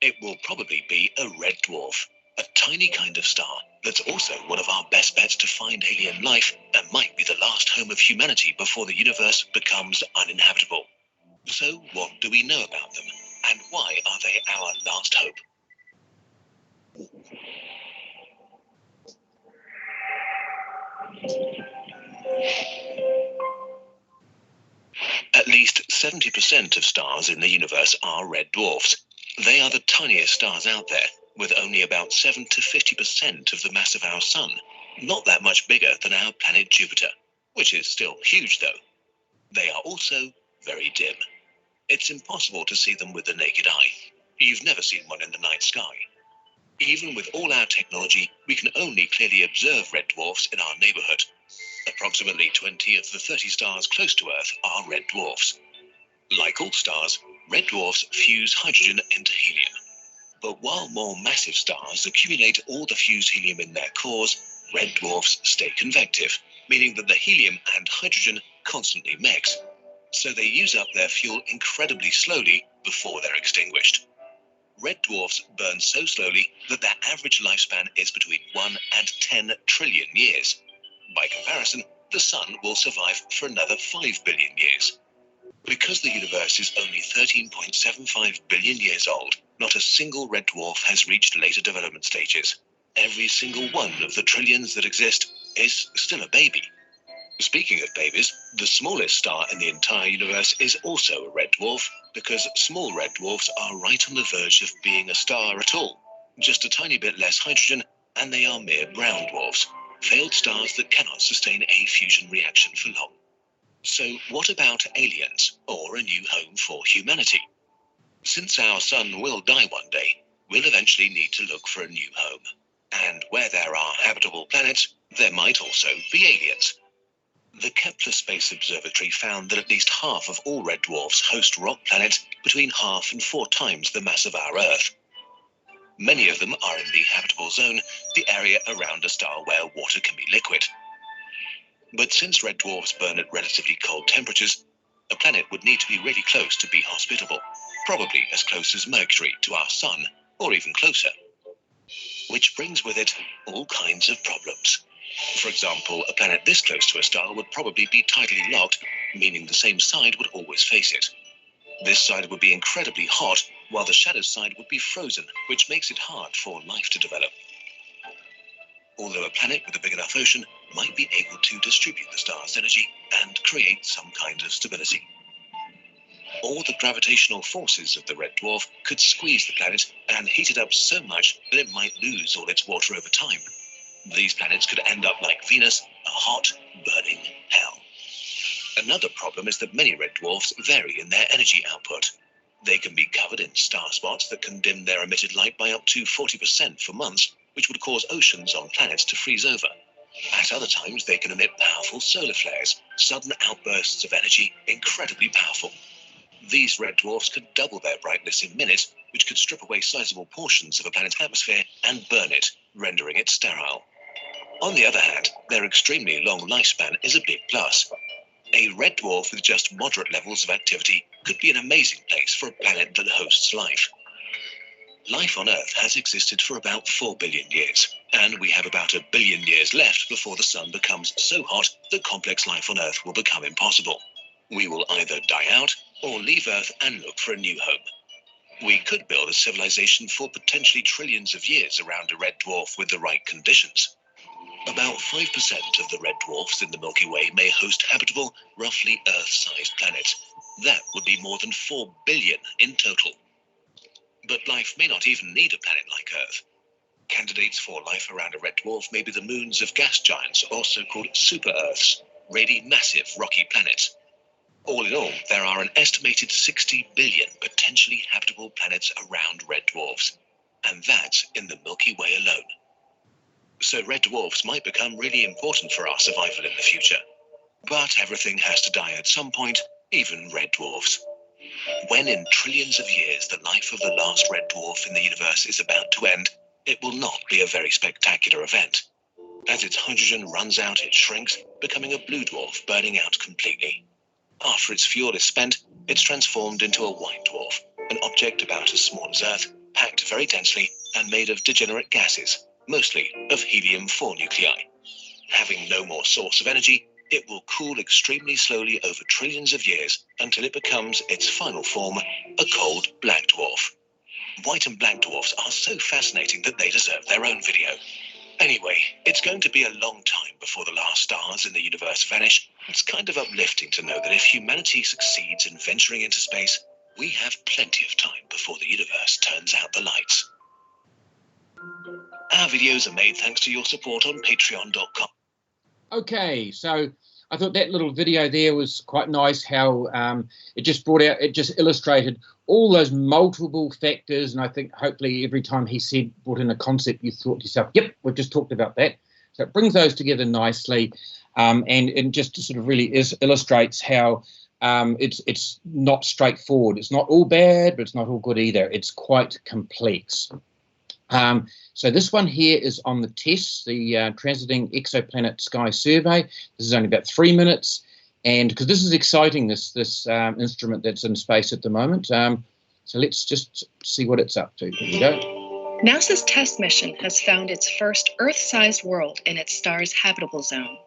Speaker 2: It will probably be a red dwarf, a tiny kind of star that's also one of our best bets to find alien life and might be the last home of humanity before the universe becomes uninhabitable. So what do we know about them, and why are they our last hope? At least 70% of stars in the universe are red dwarfs. They are the tiniest stars out there, with only about 7 to 50% of the mass of our Sun, not that much bigger than our planet Jupiter, which is still huge though. They are also very dim. It's impossible to see them with the naked eye. You've never seen one in the night sky. Even with all our technology, we can only clearly observe red dwarfs in our neighborhood. Approximately 20 of the 30 stars close to Earth are red dwarfs. Like all stars, red dwarfs fuse hydrogen into helium. But while more massive stars accumulate all the fused helium in their cores, red dwarfs stay convective, meaning that the helium and hydrogen constantly mix. So they use up their fuel incredibly slowly before they're extinguished. Red dwarfs burn so slowly that their average lifespan is between 1 and 10 trillion years. By comparison, the Sun will survive for another 5 billion years. Because the universe is only 13.75 billion years old, not a single red dwarf has reached later development stages. Every single one of the trillions that exist is still a baby. Speaking of babies, the smallest star in the entire universe is also a red dwarf, because small red dwarfs are right on the verge of being a star at all. Just a tiny bit less hydrogen, and they are mere brown dwarfs, failed stars that cannot sustain a fusion reaction for long. So what about aliens, or a new home for humanity? Since our sun will die one day, we'll eventually need to look for a new home. And where there are habitable planets, there might also be aliens. The Kepler Space Observatory found that at least half of all red dwarfs host rock planets between 1/2 and 4 times the mass of our Earth. Many of them are in the habitable zone, the area around a star where water can be liquid. But since red dwarfs burn at relatively cold temperatures, a planet would need to be really close to be hospitable, probably as close as Mercury to our sun, or even closer. Which brings with it all kinds of problems. For example, a planet this close to a star would probably be tidally locked, meaning the same side would always face it. This side would be incredibly hot, while the shadow side would be frozen, which makes it hard for life to develop. Although a planet with a big enough ocean might be able to distribute the star's energy and create some kind of stability. Or the gravitational forces of the red dwarf could squeeze the planet and heat it up so much that it might lose all its water over time. These planets could end up like Venus, a hot, burning hell. Another problem is that many red dwarfs vary in their energy output. They can be covered in star spots that can dim their emitted light by up to 40% for months, which would cause oceans on planets to freeze over. At other times, they can emit powerful solar flares, sudden outbursts of energy, incredibly powerful. These red dwarfs could double their brightness in minutes, which could strip away sizable portions of a planet's atmosphere and burn it, rendering it sterile. On the other hand, their extremely long lifespan is a big plus. A red dwarf with just moderate levels of activity could be an amazing place for a planet that hosts life. Life on Earth has existed for about 4 billion years, and we have about 1 billion years left before the sun becomes so hot that complex life on Earth will become impossible. We will either die out or leave Earth and look for a new home. We could build a civilization for potentially trillions of years around a red dwarf with the right conditions. About 5% of the red dwarfs in the Milky Way may host habitable, roughly Earth-sized planets. That would be more than 4 billion in total. But life may not even need a planet like Earth. Candidates for life around a red dwarf may be the moons of gas giants, also called super-Earths, really massive rocky planets. All in all, there are an estimated 60 billion potentially habitable planets around red dwarfs, and that's in the Milky Way alone. So red dwarfs might become really important for our survival in the future. But everything has to die at some point, even red dwarfs. When in trillions of years the life of the last red dwarf in the universe is about to end, it will not be a very spectacular event. As its hydrogen runs out, it shrinks, becoming a blue dwarf, burning out completely. After its fuel is spent, it's transformed into a white dwarf, an object about as small as Earth, packed very densely and made of degenerate gases, mostly of helium-4 nuclei. Having no more source of energy, it will cool extremely slowly over trillions of years until it becomes its final form, a cold black dwarf. White and black dwarfs are so fascinating that they deserve their own video. Anyway, it's going to be a long time before the last stars in the universe vanish. It's kind of uplifting to know that if humanity succeeds in venturing into space, we have plenty of time before the universe turns out the lights. Our videos are made thanks to your support on patreon.com.
Speaker 1: Okay, so I thought that little video there was quite nice, how it just illustrated all those multiple factors. And I think hopefully every time he brought in a concept, you thought to yourself, yep, we've just talked about that. So it brings those together nicely, and just sort of really illustrates how it's not straightforward. It's not all bad, but it's not all good either. It's quite complex. So this one here is on the TESS, the Transiting Exoplanet Sky Survey. This is only about 3 minutes, and because this is exciting, this instrument that's in space at the moment. So let's just see what it's up to. Here we go.
Speaker 3: NASA's TESS mission has found its first Earth-sized world in its star's habitable zone.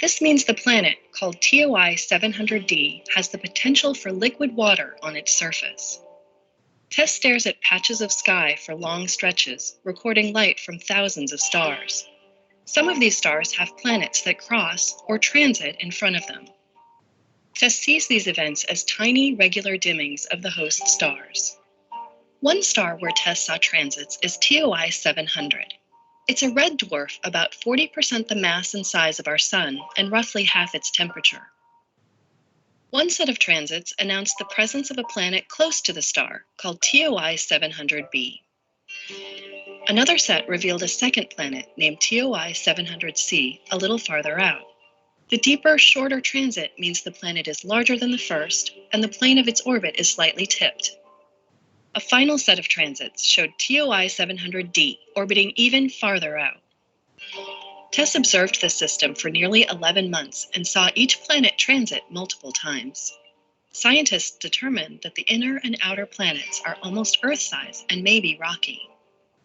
Speaker 3: This means the planet, called TOI 700d, has the potential for liquid water on its surface. TESS stares at patches of sky for long stretches, recording light from thousands of stars. Some of these stars have planets that cross or transit in front of them. TESS sees these events as tiny, regular dimmings of the host stars. One star where TESS saw transits is TOI 700. It's a red dwarf about 40% the mass and size of our Sun and roughly half its temperature. One set of transits announced the presence of a planet close to the star, called TOI 700b. Another set revealed a second planet named TOI 700c a little farther out. The deeper, shorter transit means the planet is larger than the first, and the plane of its orbit is slightly tipped. A final set of transits showed TOI 700d orbiting even farther out. TESS observed this system for nearly 11 months and saw each planet transit multiple times. Scientists determined that the inner and outer planets are almost Earth-size and maybe rocky.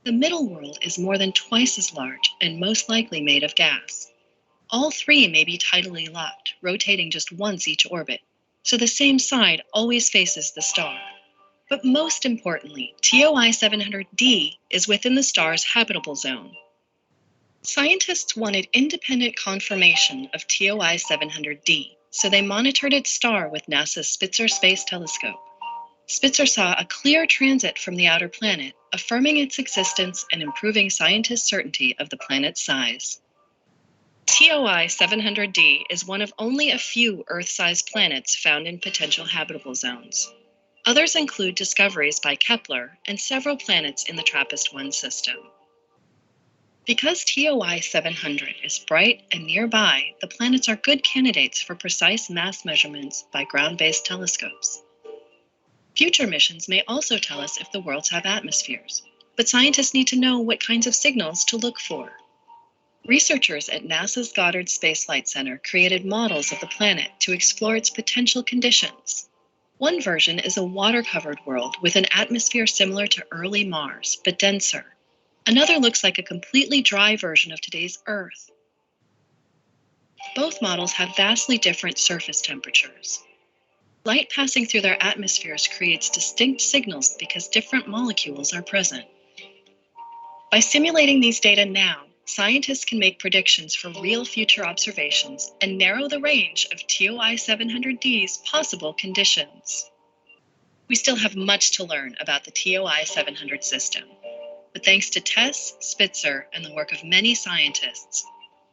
Speaker 3: The middle world is more than twice as large and most likely made of gas. All three may be tidally locked, rotating just once each orbit, so the same side always faces the star. But most importantly, TOI 700d is within the star's habitable zone. Scientists wanted independent confirmation of TOI 700d, so they monitored its star with NASA's Spitzer Space Telescope. Spitzer saw a clear transit from the outer planet, affirming its existence and improving scientists' certainty of the planet's size. TOI 700d is one of only a few Earth-sized planets found in potential habitable zones. Others include discoveries by Kepler and several planets in the TRAPPIST-1 system. Because TOI 700 is bright and nearby, the planets are good candidates for precise mass measurements by ground-based telescopes. Future missions may also tell us if the worlds have atmospheres, but scientists need to know what kinds of signals to look for. Researchers at NASA's Goddard Space Flight Center created models of the planet to explore its potential conditions. One version is a water-covered world with an atmosphere similar to early Mars, but denser. Another looks like a completely dry version of today's Earth. Both models have vastly different surface temperatures. Light passing through their atmospheres creates distinct signals because different molecules are present. By simulating these data now, scientists can make predictions for real future observations and narrow the range of TOI 700d's possible conditions. We still have much to learn about the TOI 700 system, but thanks to TESS, Spitzer, and the work of many scientists,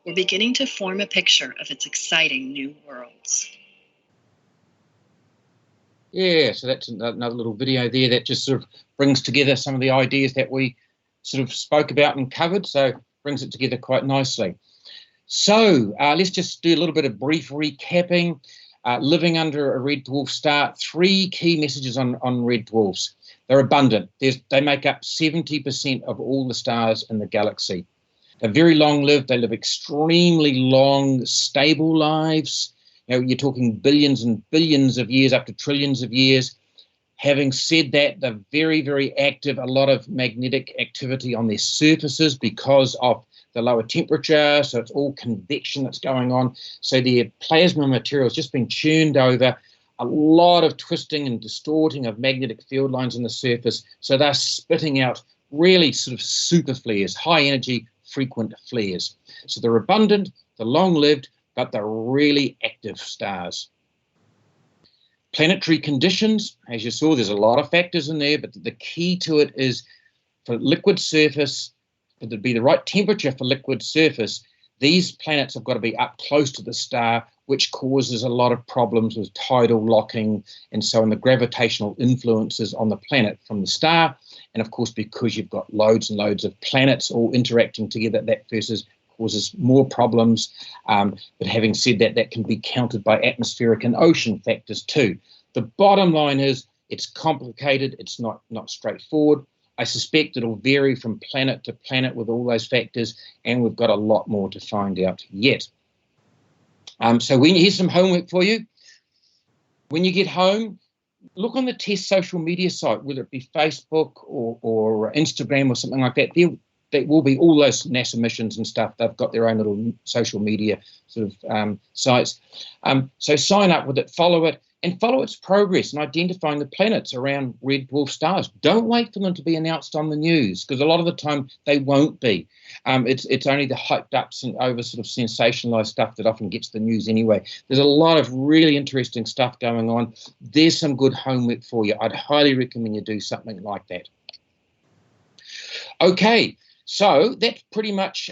Speaker 3: we're beginning to form a picture of its exciting new worlds.
Speaker 1: Yeah, so that's another little video there that just sort of brings together some of the ideas that we sort of spoke about and covered, so brings it together quite nicely. So let's just do a little bit of brief recapping. Living under a red dwarf star, 3 key messages on red dwarfs. They're abundant. They make up 70% of all the stars in the galaxy. They're very long-lived. They live extremely long, stable lives. You know, you're talking billions and billions of years, up to trillions of years. Having said that, they're very, very active. A lot of magnetic activity on their surfaces because of the lower temperature. So it's all convection that's going on. So their plasma material has just been churned over. A lot of twisting and distorting of magnetic field lines on the surface. So they're spitting out really sort of super flares, high energy, frequent flares. So they're abundant, they're long-lived, but they're really active stars. Planetary conditions, as you saw, there's a lot of factors in there, but the key to it is for liquid surface, for there to be the right temperature for liquid surface, these planets have got to be up close to the star, which causes a lot of problems with tidal locking and so on, the gravitational influences on the planet from the star. And of course, because you've got loads and loads of planets all interacting together, that causes more problems. But having said that, that can be countered by atmospheric and ocean factors too. The bottom line is it's complicated. It's not straightforward. I suspect it'll vary from planet to planet with all those factors, and we've got a lot more to find out yet. So here's some homework for you. When you get home, look on the TESS social media site, whether it be Facebook or Instagram or something like that. They will be all those NASA missions and stuff. They've got their own little social media sort of sites. So sign up with it, follow it, and follow its progress in identifying the planets around red dwarf stars. Don't wait for them to be announced on the news, because a lot of the time they won't be. It's only the hyped up and over sort of sensationalized stuff that often gets the news anyway. There's a lot of really interesting stuff going on. There's some good homework for you. I'd highly recommend you do something like that. Okay, so that pretty much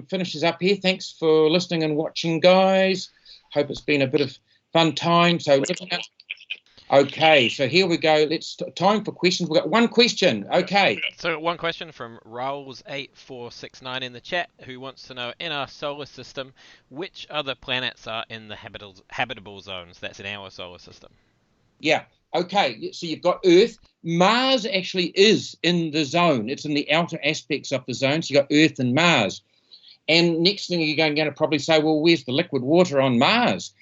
Speaker 1: finishes up here. Thanks for listening and watching, guys. Hope it's been a bit of fun time. So, okay, so here we go. Time for questions. We've got one question. Okay.
Speaker 4: So one question from Rolls8469 in the chat, who wants to know, in our solar system, which other planets are in the habitable zones? That's in our solar system.
Speaker 1: Yeah. Okay. So you've got Earth. Mars actually is in the zone. It's in the outer aspects of the zone. So you've got Earth and Mars. And next thing you're going to probably say, well, where's the liquid water on Mars?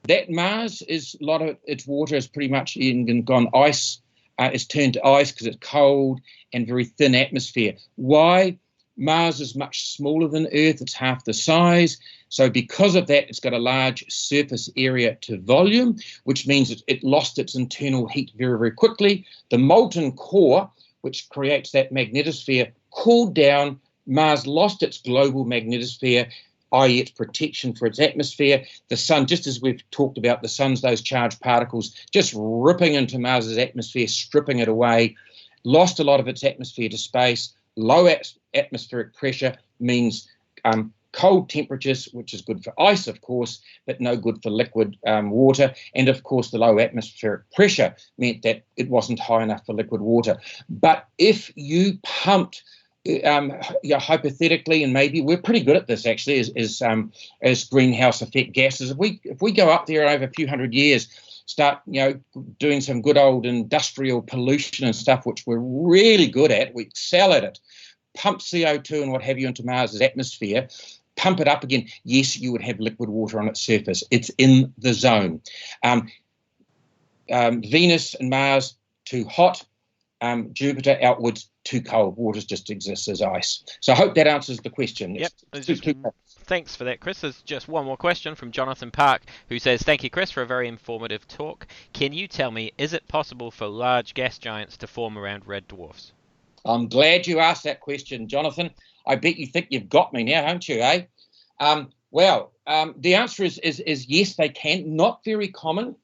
Speaker 1: That Mars is, a lot of its water is pretty much gone ice. It's turned to ice because it's cold and very thin atmosphere. Why? Mars is much smaller than Earth. It's half the size. So because of that, it's got a large surface area to volume, which means it lost its internal heat very, very quickly. The molten core, which creates that magnetosphere, cooled down. Mars lost its global magnetosphere, i.e. its protection for its atmosphere. The sun, just as we've talked about, the sun's those charged particles just ripping into Mars's atmosphere, stripping it away, lost a lot of its atmosphere to space. Low atmospheric pressure means cold temperatures, which is good for ice, of course, but no good for liquid water. And, of course, the low atmospheric pressure meant that it wasn't high enough for liquid water. But if you pumped hypothetically, and maybe we're pretty good at this actually, as greenhouse effect gases. If we go up there over a few hundred years, start doing some good old industrial pollution and stuff, which we're really good at, we excel at it. Pump CO2 and what have you into Mars's atmosphere, pump it up again. Yes, you would have liquid water on its surface. It's in the zone. Venus and Mars too hot. Jupiter outwards too cold. Water just exists as ice. So I hope that answers the question.
Speaker 4: Yep. Thanks for that, Chris. There's just one more question from Jonathan Park, who says, thank you, Chris, for a very informative talk. Can you tell me, is it possible for large gas giants to form around red dwarfs?
Speaker 1: I'm glad you asked that question, Jonathan. I bet you think you've got me now, don't you, eh? The answer is yes, they can. Not very common.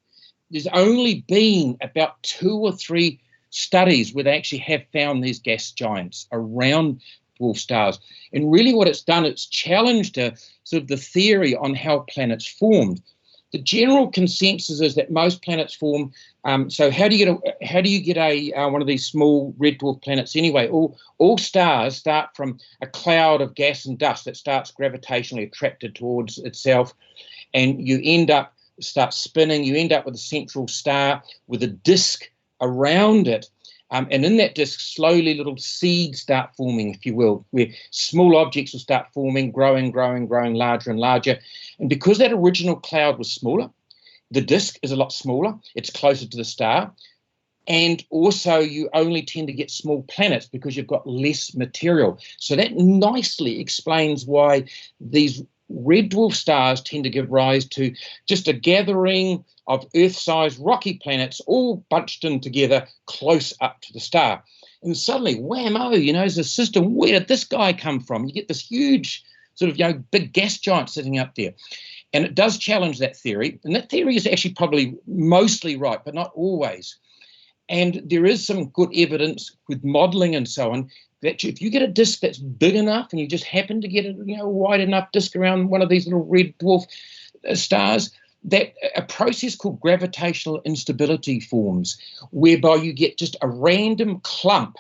Speaker 1: There's only been about 2 or 3 studies where they actually have found these gas giants around dwarf stars. And really what it's done, it's challenged sort of the theory on how planets formed. The general consensus is that most planets form. So how do you get a one of these small red dwarf planets anyway? All stars start from a cloud of gas and dust that starts gravitationally attracted towards itself, and you start spinning. You end up with a central star with a disk around it. And in that disk, slowly little seeds start forming, if you will, where small objects will start forming, growing larger and larger. And because that original cloud was smaller, the disk is a lot smaller. It's closer to the star. And also you only tend to get small planets because you've got less material. So that nicely explains why these red dwarf stars tend to give rise to just a gathering of Earth-sized rocky planets all bunched in together close up to the star. And suddenly, whammo, there's a system. Where did this guy come from? You get this huge sort of, big gas giant sitting up there. And it does challenge that theory. And that theory is actually probably mostly right, but not always. And there is some good evidence with modeling and so on that if you get a disk that's big enough and you just happen to get a wide enough disk around one of these little red dwarf stars, that a process called gravitational instability forms, whereby you get just a random clump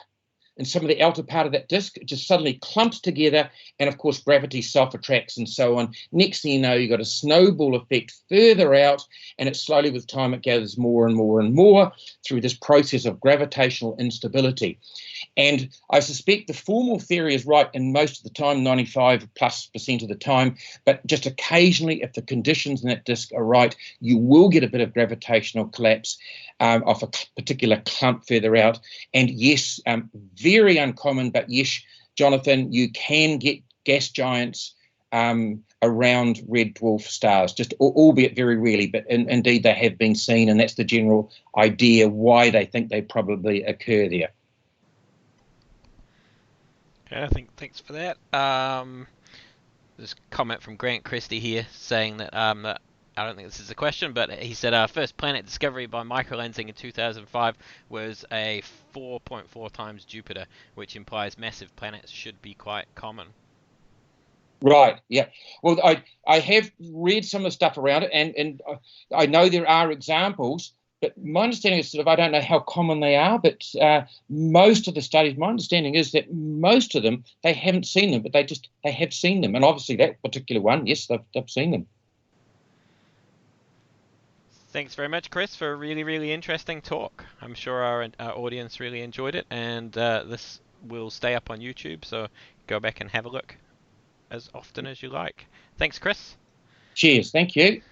Speaker 1: in some of the outer part of that disk. It just suddenly clumps together, and of course gravity self-attracts and so on. Next thing you know, you've got a snowball effect further out, and it slowly with time it gathers more and more and more through this process of gravitational instability. And I suspect the formal theory is right in most of the time, 95+% of the time, but just occasionally, if the conditions in that disk are right, you will get a bit of gravitational collapse of a particular clump further out. And yes, very uncommon, but yes, Jonathan, you can get gas giants around red dwarf stars, just albeit very rarely, but indeed they have been seen, and that's the general idea why they think they probably occur there.
Speaker 4: Okay, I think thanks for that. There's a comment from Grant Christie here saying that that I don't think this is a question, but he said our first planet discovery by microlensing in 2005 was a 4.4 times Jupiter, which implies massive planets should be quite common.
Speaker 1: Right, yeah. Well, I have read some of the stuff around it, and I know there are examples, but my understanding is I don't know how common they are, but most of the studies, my understanding is that most of them, they haven't seen them, but they have seen them. And obviously that particular one, yes, they've seen them.
Speaker 4: Thanks very much, Chris, for a really, really interesting talk. I'm sure our audience really enjoyed it, and this will stay up on YouTube, so go back and have a look as often as you like. Thanks, Chris.
Speaker 1: Cheers. Thank you.